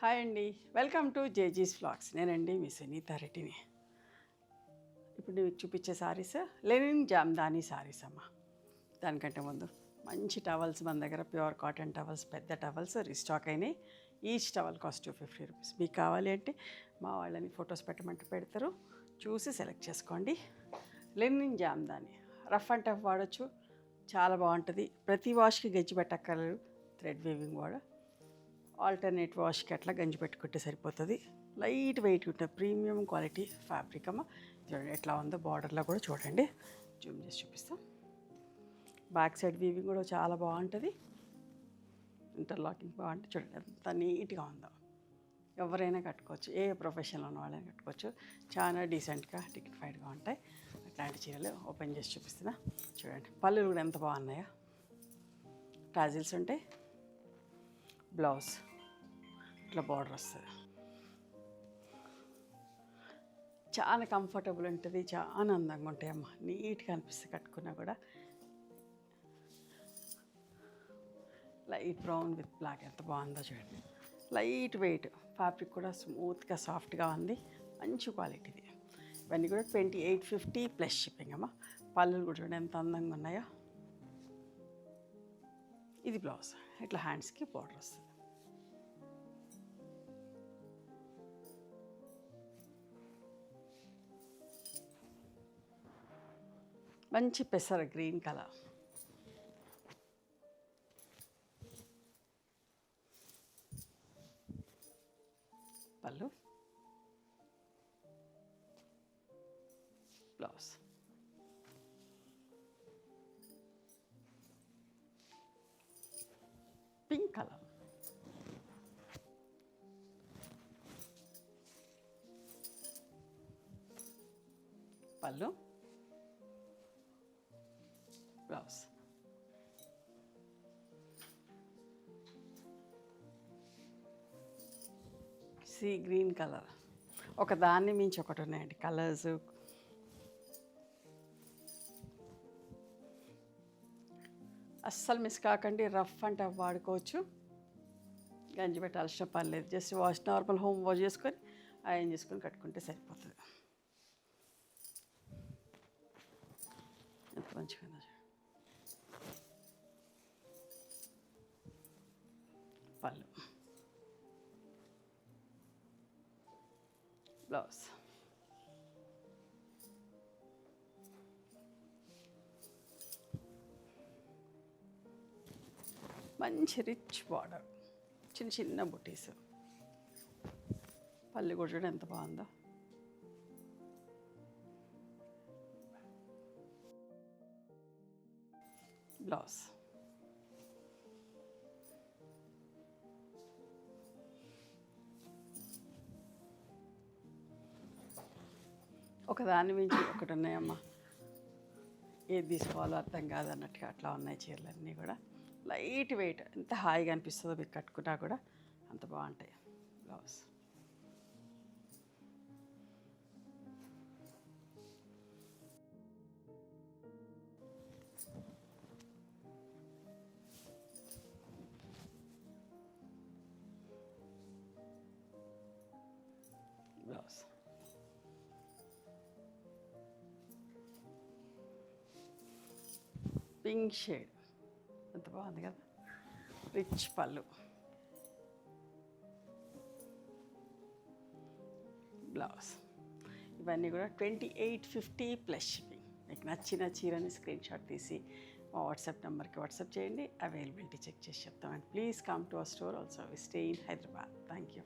Hi అండి, welcome to జేజీస్ vlogs. నేనండి మీ సునీత రెడ్డిని. ఇప్పుడు మీకు చూపించే సారీస్ లెనిన్ జామ్దానీ సారీస్ అమ్మ. దానికంటే ముందు మంచి టవల్స్ మన దగ్గర ప్యూర్ కాటన్ టవల్స్, పెద్ద టవల్స్ రీస్టాక్ అయినాయి. Each towel cost 250 rupees. మీకు కావాలి అంటే మా వాళ్ళని ఫొటోస్ పెట్టమంటే పెడతారు, చూసి సెలెక్ట్ చేసుకోండి. Lenin Jamdani rough and tough వాడచ్చు, చాలా బాగుంటుంది. ప్రతి వాష్కి గెజ్జి పెట్టక్కర్లేదు, థ్రెడ్ వీవింగ్ వాడ. ఆల్టర్నేట్ వాష్కి అట్లా గంజి పెట్టుకుంటే సరిపోతుంది. లైట్ వెయిట్ ఉంటుంది, ప్రీమియం క్వాలిటీ ఫ్యాబ్రిక్ అమ్మ. చూడండి ఎట్లా ఉందో, బార్డర్లో కూడా చూడండి, జూమ్ చేసి చూపిస్తాం. బ్యాక్ సైడ్ వీవింగ్ కూడా చాలా బాగుంటుంది, ఇంటర్లాకింగ్ బాగుంటుంది. చూడండి ఎంత నీట్గా ఉందో, ఎవరైనా కట్టుకోవచ్చు, ఏ ప్రొఫెషన్లో ఉన్న వాళ్ళైనా కట్టుకోవచ్చు. చాలా డీసెంట్గా డిగ్నిఫైడ్గా ఉంటాయి. అట్లాంటి చీరలు ఓపెన్ చేసి చూపిస్తున్నా. చూడండి పళ్ళులు కూడా ఎంత బాగున్నాయో, టాజిల్స్ ఉంటాయి. బ్లౌజ్ ఇట్లా బార్డర్ వస్తుంది, చాలా కంఫర్టబుల్ ఉంటుంది, చాలా అందంగా ఉంటాయి అమ్మ. నీట్గా అనిపిస్తుంది కట్టుకున్నా కూడా. లైట్ బ్రౌన్ విత్ బ్లాక్ ఎంత బాగుందో చూడండి. లైట్ వెయిట్ ఫ్యాబ్రిక్ కూడా స్మూత్గా సాఫ్ట్గా ఉంది, మంచి క్వాలిటీది. ఇవన్నీ కూడా 2850 ప్లస్ షిప్పింగ్ అమ్మ. పళ్ళులు కూడా చూడండి ఎంత అందంగా ఉన్నాయో. ఇది బ్లౌజ్, ఇట్లా హ్యాండ్స్కి బార్డర్ వస్తుంది. మంచి పెసర గ్రీన్ కలర్, పళ్ళు, బ్లౌజ్. పింక్ కలర్, పళ్ళు, బ్లౌజ్. సీ గ్రీన్ కలర్, ఒక దాన్ని మించి ఒకటి ఉన్నాయండి కలర్స్. అస్సలు మిస్ కాకండి, రఫ్ అండ్ టఫ్ వాడుకోవచ్చు, గంజి పెట్టాల్సిన పని లేదు. Just wash, normal home wash చేసుకొని ఐరన్ చేసుకొని కట్టుకుంటే సరిపోతుంది. ఎంత మంచిగా ఉందో చూడండి. పళ్ళు, బ్లౌజ్. మంచి రిచ్ బార్డర్, చిన్న చిన్న బుటీస్. పళ్ళు కూడా చూడండి ఎంత బాగుందో. బ్లౌజ్, ఒకదాని మించి ఒకటి ఉన్నాయమ్మా, ఏది తీసుకోవాలో అర్థం కాదన్నట్టుగా అట్లా ఉన్నాయి చీరలన్నీ కూడా. లైట్ వెయిట్, ఎంత హాయిగా అనిపిస్తుందో మీకు కట్టుకున్నా కూడా, అంత బాగుంటాయి. Blouse, blouse. పింక్ షేడ్ ఎంత బాగుంది కదా, రిచ్ పళ్ళు, బ్లౌజ్. ఇవన్నీ కూడా 2850 ప్లస్ షిప్పింగ్. మీకు నచ్చిన చీరని స్క్రీన్ షాట్ తీసి మా వాట్సాప్ నెంబర్కి వాట్సాప్ చేయండి, అవైలబిలిటీ చెక్ చేసి చెప్తాం. And please come to our store also. We stay in Hyderabad. Thank you.